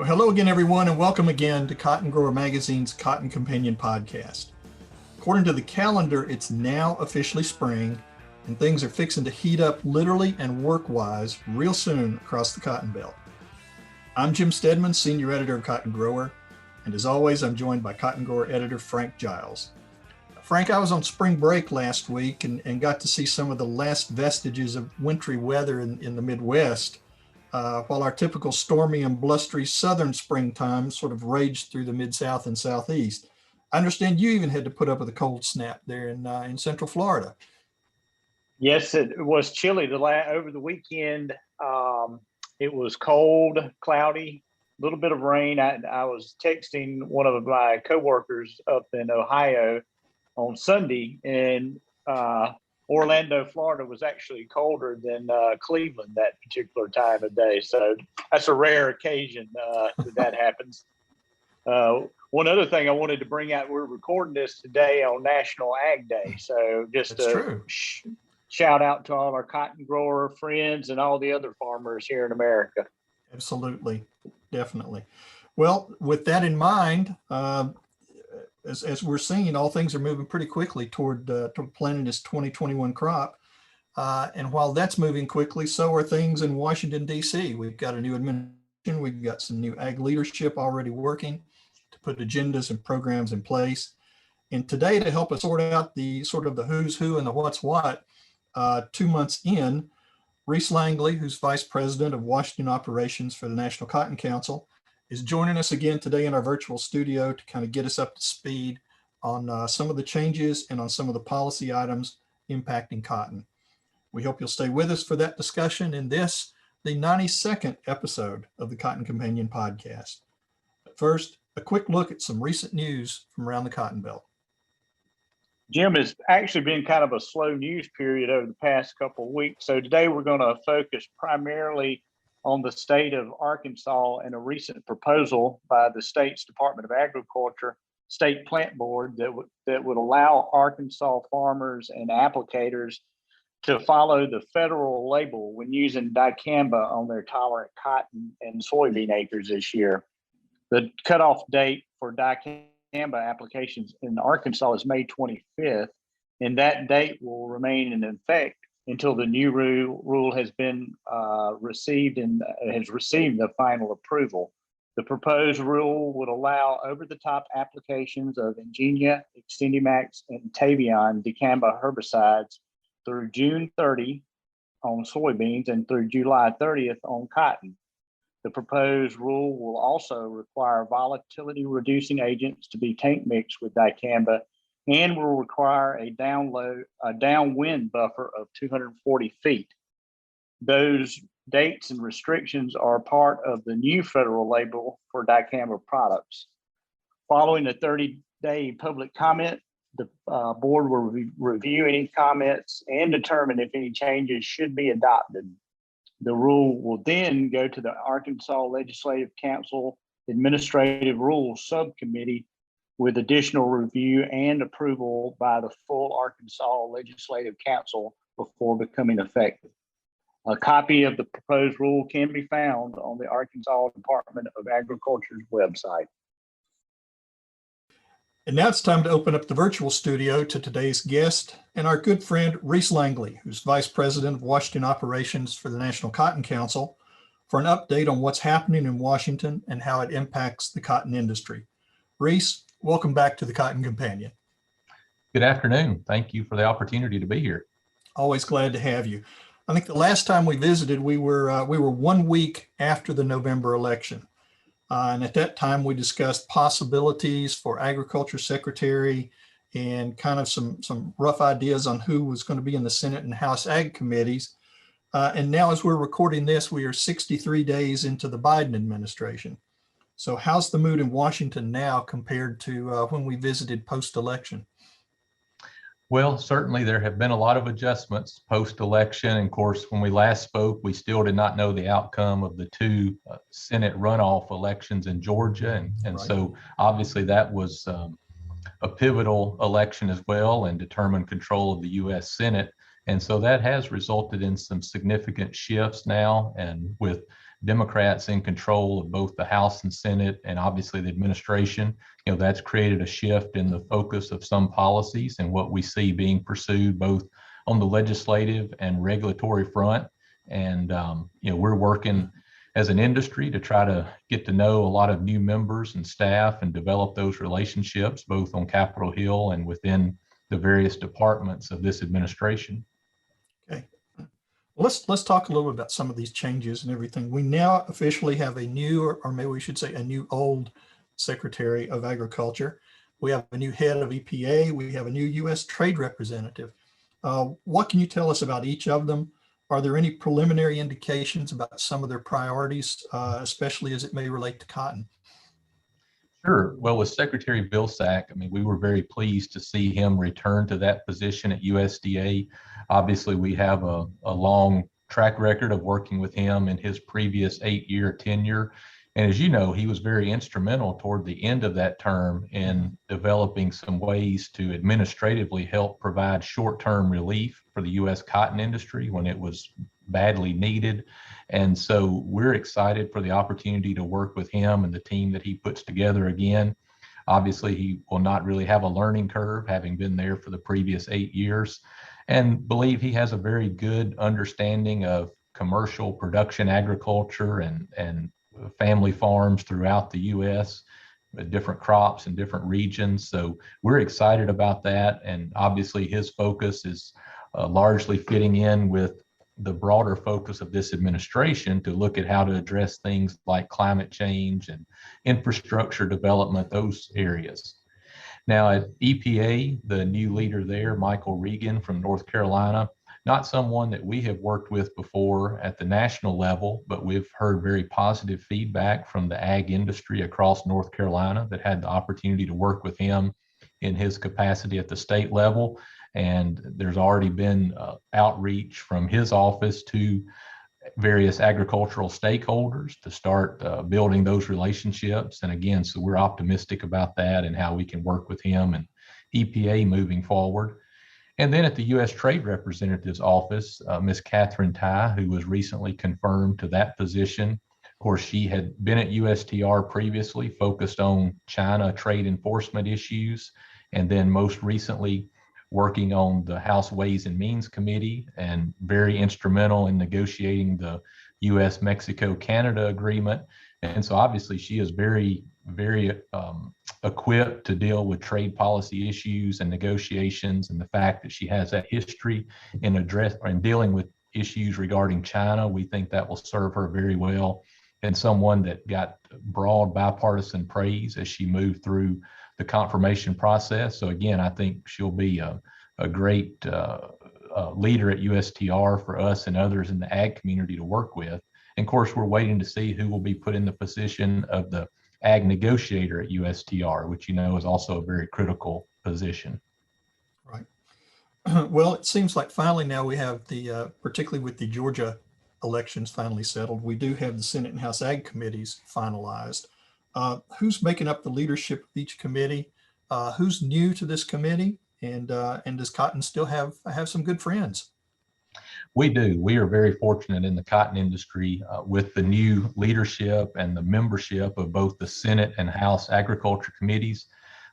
Well, hello again, everyone, and welcome again to Cotton Grower Magazine's Cotton Companion podcast. According to the calendar, it's now officially spring, and things are fixing to heat up literally and work-wise real soon across the Cotton Belt. I'm Jim Stedman, Senior Editor of Cotton Grower, and as always, I'm joined by Cotton Grower Editor Frank Giles. Frank, I was on spring break last week and got to see some of the last vestiges of wintry weather in the Midwest, while our typical stormy and blustery southern springtime sort of raged through the Mid-South and Southeast. I understand you even had to put up with a cold snap there in Central Florida. Yes, it was chilly over the weekend. It was cold, cloudy, a little bit of rain. I was texting one of my coworkers up in Ohio on Sunday, and Orlando, Florida was actually colder than Cleveland that particular time of day. So that's a rare occasion that happens. One other thing I wanted to bring out, we're recording this today on National Ag Day. So just shout out to all our cotton grower friends and all the other farmers here in America. Absolutely. Definitely. Well, with that in mind, as we're seeing, all things are moving pretty quickly toward planting this 2021 crop. And while that's moving quickly, so are things in Washington, D.C. We've got a new administration. We've got some new ag leadership already working to put agendas and programs in place. And today, to help us sort out the who's who and the what's what, 2 months in, Reece Langley, who's Vice President of Washington Operations for the National Cotton Council, is joining us again today in our virtual studio to kind of get us up to speed on some of the changes and on some of the policy items impacting cotton. We hope you'll stay with us for that discussion in this, the 92nd episode of the Cotton Companion podcast. But first, a quick look at some recent news from around the Cotton Belt. Jim, has actually been kind of a slow news period over the past couple of weeks. So today we're going to focus primarily on the state of Arkansas and a recent proposal by the state's Department of Agriculture State Plant Board that would allow Arkansas farmers and applicators to follow the federal label when using dicamba on their tolerant cotton and soybean acres this year. The cutoff date for dicamba applications in Arkansas is May 25th, and that date will remain in effect until the new rule has been received and has received the final approval. The proposed rule would allow over-the-top applications of Ingenia, Extendimax, and Tavion dicamba herbicides through June 30 on soybeans and through July 30th on cotton. The proposed rule will also require volatility-reducing agents to be tank mixed with dicamba and will require a downwind buffer of 240 feet. Those dates and restrictions are part of the new federal label for dicamba products. Following a 30-day public comment, the board will review any comments and determine if any changes should be adopted. The rule will then go to the Arkansas Legislative Council Administrative Rules Subcommittee with additional review and approval by the full Arkansas Legislative Council before becoming effective. A copy of the proposed rule can be found on the Arkansas Department of Agriculture's website. And now it's time to open up the virtual studio to today's guest and our good friend, Reece Langley, who's Vice President of Washington Operations for the National Cotton Council, for an update on what's happening in Washington and how it impacts the cotton industry. Reece, welcome back to the Cotton Companion. Good afternoon. Thank you for the opportunity to be here. Always glad to have you. I think the last time we visited, we were 1 week after the November election. And at that time, we discussed possibilities for Agriculture Secretary and kind of some rough ideas on who was going to be in the Senate and House Ag committees. And now as we're recording this, we are 63 days into the Biden administration. So how's the mood in Washington now compared to when we visited post-election? Well, certainly there have been a lot of adjustments post-election. And of course, when we last spoke, we still did not know the outcome of the two Senate runoff elections in Georgia. And right. So obviously that was a pivotal election as well and determined control of the U.S. Senate. And so that has resulted in some significant shifts now. And with Democrats in control of both the House and Senate, and obviously the administration, that's created a shift in the focus of some policies and what we see being pursued both on the legislative and regulatory front. And, we're working as an industry to try to get to know a lot of new members and staff and develop those relationships both on Capitol Hill and within the various departments of this administration. Okay. Well, let's talk a little bit about some of these changes and everything. We now officially have a new, or maybe we should say a new old Secretary of Agriculture. We have a new head of EPA. We have a new U.S. Trade Representative. What can you tell us about each of them? Are there any preliminary indications about some of their priorities, especially as it may relate to cotton? Sure. Well, with Secretary Vilsack, we were very pleased to see him return to that position at USDA. Obviously, we have a long track record of working with him in his previous 8-year tenure. And as you know, he was very instrumental toward the end of that term in developing some ways to administratively help provide short-term relief for the U.S. cotton industry when it was badly needed. And so we're excited for the opportunity to work with him and the team that he puts together again. Obviously, he will not really have a learning curve, having been there for the previous 8 years, and believe he has a very good understanding of commercial production agriculture and family farms throughout the U.S., different crops in different regions. So we're excited about that. And obviously his focus is largely fitting in with the broader focus of this administration to look at how to address things like climate change and infrastructure development, those areas. Now at EPA, the new leader there, Michael Regan from North Carolina, not someone that we have worked with before at the national level, but we've heard very positive feedback from the ag industry across North Carolina that had the opportunity to work with him in his capacity at the state level. And there's already been outreach from his office to various agricultural stakeholders to start building those relationships. And again, so we're optimistic about that and how we can work with him and EPA moving forward. And then at the U.S. Trade Representative's office, Ms. Catherine Tai, who was recently confirmed to that position. Of course, she had been at USTR previously, focused on China trade enforcement issues, and then most recently working on the House Ways and Means Committee and very instrumental in negotiating the U.S.-Mexico-Canada agreement. And so obviously she is very equipped to deal with trade policy issues and negotiations, and the fact that she has that history in dealing with issues regarding China, we think that will serve her very well, and someone that got broad bipartisan praise as she moved through the confirmation process. So again, I think she'll be a great leader at USTR for us and others in the ag community to work with. And of course, we're waiting to see who will be put in the position of the ag negotiator at USTR, which is also a very critical position. Right. Well, it seems like finally now we have particularly with the Georgia elections finally settled, we do have the Senate and House Ag committees finalized. Who's making up the leadership of each committee? Who's new to this committee? And does Cotton still have some good friends? We do. We are very fortunate in the cotton industry with the new leadership and the membership of both the Senate and House Agriculture committees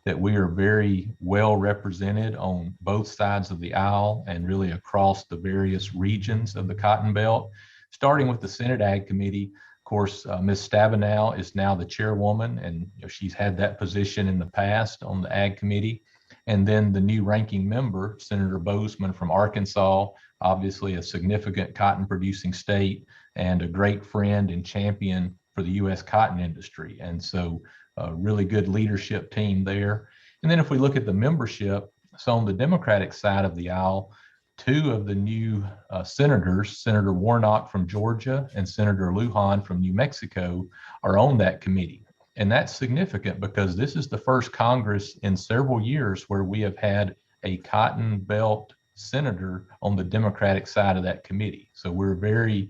that we are very well represented on both sides of the aisle and really across the various regions of the Cotton Belt. Starting with the Senate Ag Committee, of course, Ms. Stabenow is now the chairwoman, and she's had that position in the past on the Ag Committee. And then the new ranking member, Senator Bozeman from Arkansas, obviously a significant cotton producing state and a great friend and champion for the U.S. cotton industry. And so a really good leadership team there. And then if we look at the membership, so on the Democratic side of the aisle, two of the new senators, Senator Warnock from Georgia and Senator Lujan from New Mexico, are on that committee. And that's significant because this is the first Congress in several years where we have had a Cotton Belt senator on the Democratic side of that committee. So we're very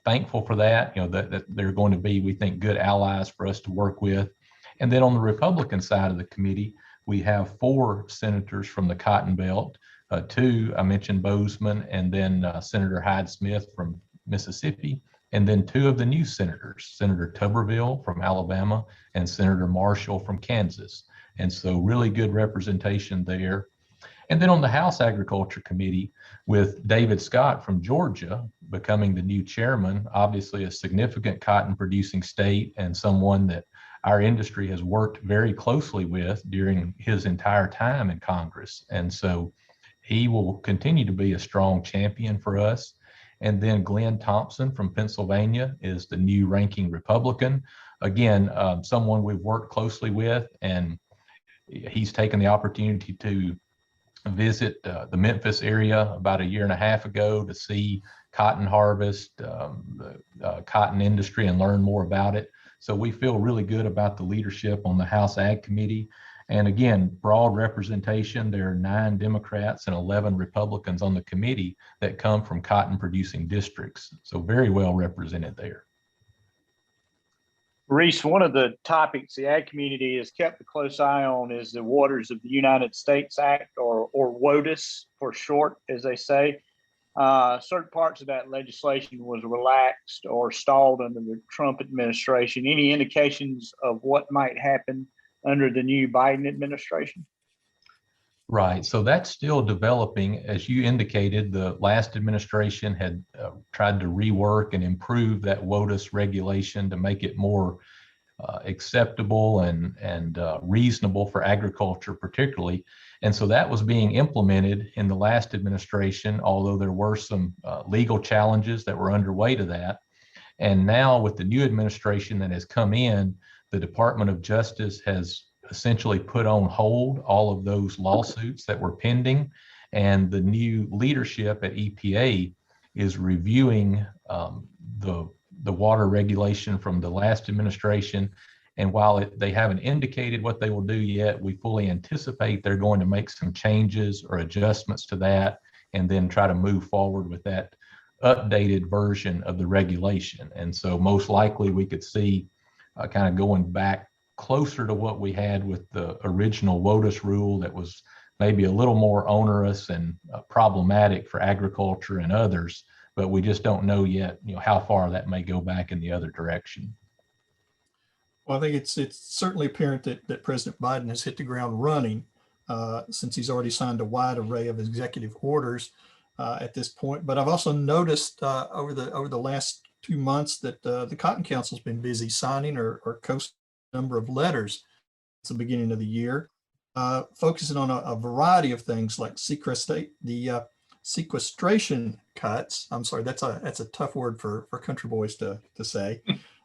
thankful for that, that they're going to be, we think, good allies for us to work with. And then on the Republican side of the committee, we have 4 senators from the Cotton Belt, 2, I mentioned Bozeman, and then Senator Hyde Smith from Mississippi, and then two of the new senators, Senator Tuberville from Alabama and Senator Marshall from Kansas. And so really good representation there. And then on the House Agriculture Committee, with David Scott from Georgia becoming the new chairman, obviously a significant cotton producing state and someone that our industry has worked very closely with during his entire time in Congress. And so he will continue to be a strong champion for us. And then Glenn Thompson from Pennsylvania is the new ranking Republican. Again, someone we've worked closely with, and he's taken the opportunity to visit the Memphis area about a year and a half ago to see cotton harvest, the cotton industry, and learn more about it. So we feel really good about the leadership on the House Ag Committee. And again, broad representation. There are 9 Democrats and 11 Republicans on the committee that come from cotton producing districts. So very well represented there. Reece, one of the topics the ag community has kept a close eye on is the Waters of the United States Act, or WOTUS for short, as they say. Certain parts of that legislation was relaxed or stalled under the Trump administration. Any indications of what might happen under the new Biden administration? Right. So that's still developing. As you indicated, the last administration had tried to rework and improve that WOTUS regulation to make it more acceptable and reasonable for agriculture, particularly. And so that was being implemented in the last administration, although there were some legal challenges that were underway to that. And now with the new administration that has come in, the Department of Justice has essentially put on hold all of those lawsuits that were pending. And the new leadership at EPA is reviewing the water regulation from the last administration. And while they haven't indicated what they will do yet, we fully anticipate they're going to make some changes or adjustments to that, and then try to move forward with that updated version of the regulation. And so most likely we could see kind of going back closer to what we had with the original WOTUS rule that was maybe a little more onerous and problematic for agriculture and others, but we just don't know yet, how far that may go back in the other direction. Well, I think it's certainly apparent that President Biden has hit the ground running since he's already signed a wide array of executive orders at this point. But I've also noticed over the last 2 months that the Cotton Council's been busy signing or co-signing a number of letters at the beginning of the year, focusing on a variety of things like sequestration cuts. I'm sorry, that's a tough word for country boys to say.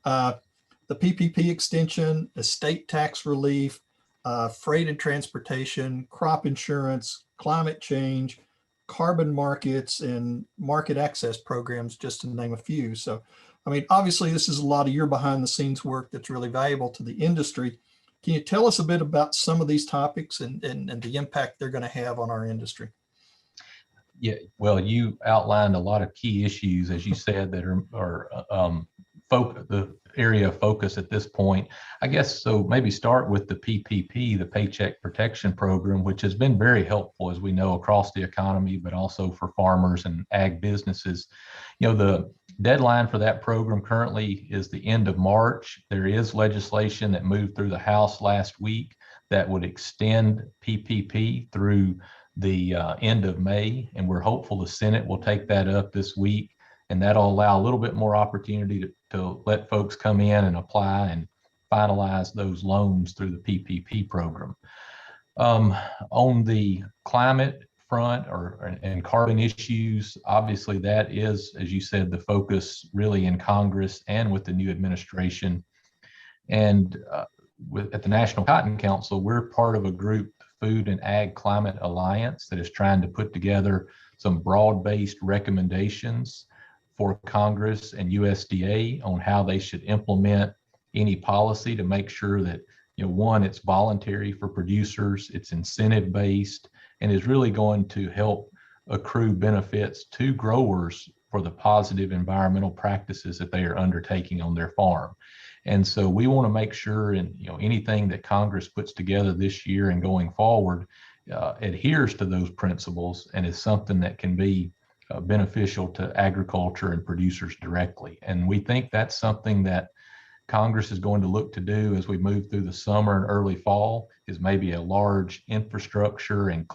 The PPP extension, estate tax relief, freight and transportation, crop insurance, climate change, carbon markets, and market access programs, just to name a few. So, I mean, obviously, this is a lot of your behind the scenes work that's really valuable to the industry. Can you tell us a bit about some of these topics and the impact they're going to have on our industry? Yeah, well, you outlined a lot of key issues, as you said, that are the area of focus at this point. I guess so. Maybe start with the PPP, the Paycheck Protection Program, which has been very helpful, as we know, across the economy, but also for farmers and ag businesses. The deadline for that program currently is the end of March. There is legislation that moved through the House last week that would extend PPP through the end of May, and we're hopeful the Senate will take that up this week, and that'll allow a little bit more opportunity to let folks come in and apply and finalize those loans through the PPP program. On the climate front and carbon issues, obviously that is, as you said, the focus really in Congress and with the new administration. And at the National Cotton Council, we're part of a group, Food and Ag Climate Alliance, that is trying to put together some broad-based recommendations for Congress and USDA on how they should implement any policy to make sure that, one, it's voluntary for producers, it's incentive-based, and is really going to help accrue benefits to growers for the positive environmental practices that they are undertaking on their farm. And so we want to make sure, and anything that Congress puts together this year and going forward adheres to those principles and is something that can be beneficial to agriculture and producers directly. And we think that's something that Congress is going to look to do as we move through the summer and early fall, is maybe a large infrastructure and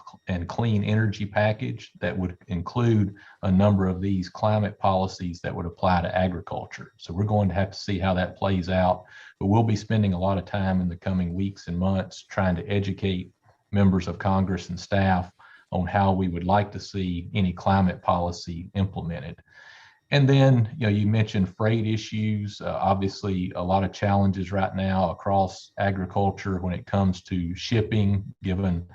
clean energy package that would include a number of these climate policies that would apply to agriculture. So we're going to have to see how that plays out, but we'll be spending a lot of time in the coming weeks and months trying to educate members of Congress and staff on how we would like to see any climate policy implemented. And then, you mentioned freight issues. Obviously, a lot of challenges right now across agriculture when it comes to shipping, given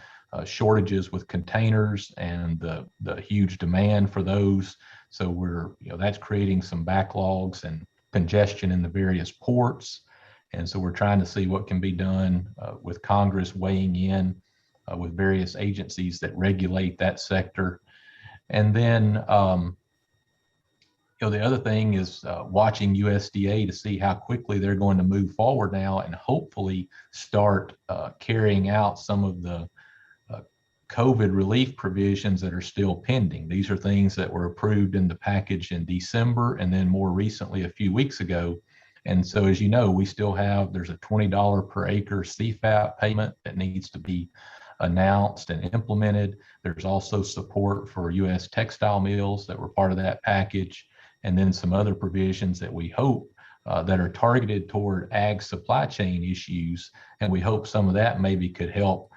shortages with containers and the huge demand for those. So that's creating some backlogs and congestion in the various ports. And so we're trying to see what can be done with Congress weighing in with various agencies that regulate that sector. And then, the other thing is watching USDA to see how quickly they're going to move forward now and hopefully start carrying out some of the COVID relief provisions that are still pending. These are things that were approved in the package in December and then more recently a few weeks ago. And so, as you know, there's a $20 per acre CFAP payment that needs to be announced and implemented. There's also support for U.S. textile mills that were part of that package, and then some other provisions that we hope that are targeted toward ag supply chain issues. And we hope some of that maybe could help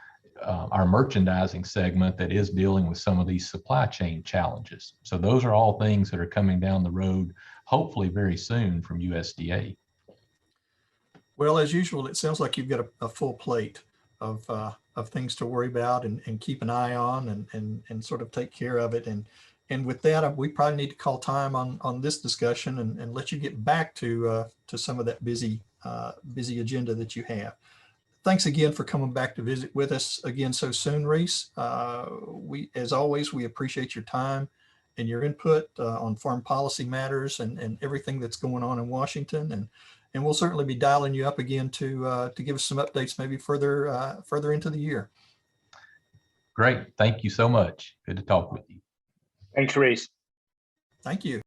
our merchandising segment that is dealing with some of these supply chain challenges. So those are all things that are coming down the road, hopefully very soon from USDA. Well, as usual, it sounds like you've got a full plate of things to worry about and keep an eye on and sort of take care of it. And with that, we probably need to call time on this discussion and let you get back to some of that busy agenda that you have. Thanks again for coming back to visit with us again so soon, Reece. As always, we appreciate your time and your input on foreign policy matters and everything that's going on in Washington. And we'll certainly be dialing you up again to give us some updates maybe further into the year. Great. Thank you so much. Good to talk with you. Thanks, Reece. Thank you.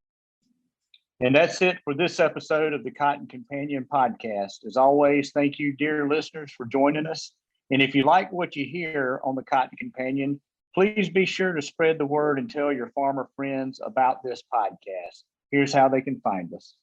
And that's it for this episode of the Cotton Companion podcast. As always, thank you, dear listeners, for joining us. And if you like what you hear on the Cotton Companion, please be sure to spread the word and tell your farmer friends about this podcast. Here's how they can find us.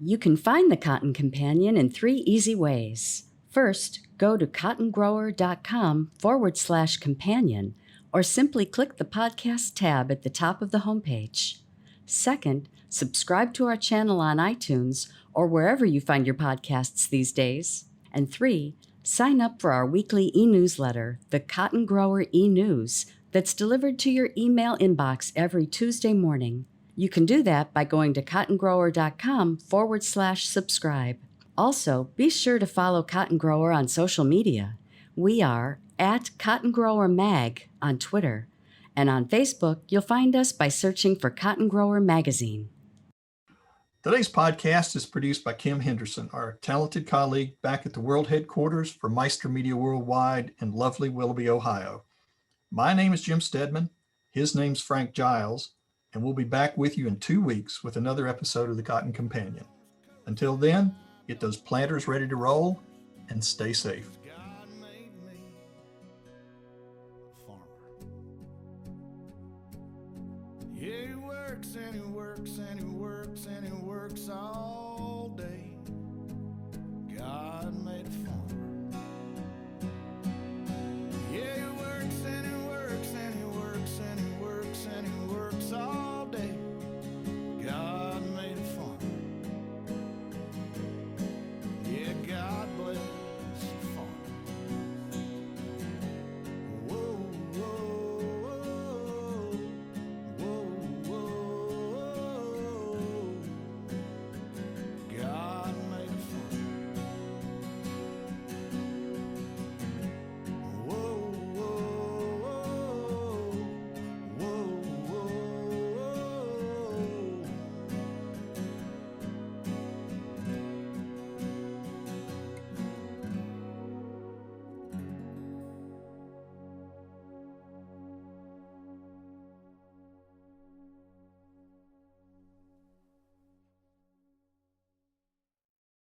You can find the Cotton Companion in 3 easy ways. First, go to cottongrower.com/companion, or simply click the podcast tab at the top of the homepage. Second, subscribe to our channel on iTunes or wherever you find your podcasts these days. And 3, sign up for our weekly e-newsletter, the Cotton Grower e-News, that's delivered to your email inbox every Tuesday morning. You can do that by going to cottongrower.com/subscribe. Also, be sure to follow Cotton Grower on social media. We are at Cotton Grower Mag on Twitter, and on Facebook, you'll find us by searching for Cotton Grower Magazine. Today's podcast is produced by Kim Henderson, our talented colleague back at the world headquarters for Meister Media Worldwide in lovely Willoughby, Ohio. My name is Jim Stedman. His name's Frank Giles, and we'll be back with you in 2 weeks with another episode of the Cotton Companion. Until then, get those planters ready to roll and stay safe. God made me a farmer. Yeah, he works and he works and he works and he works all day. God made a farmer.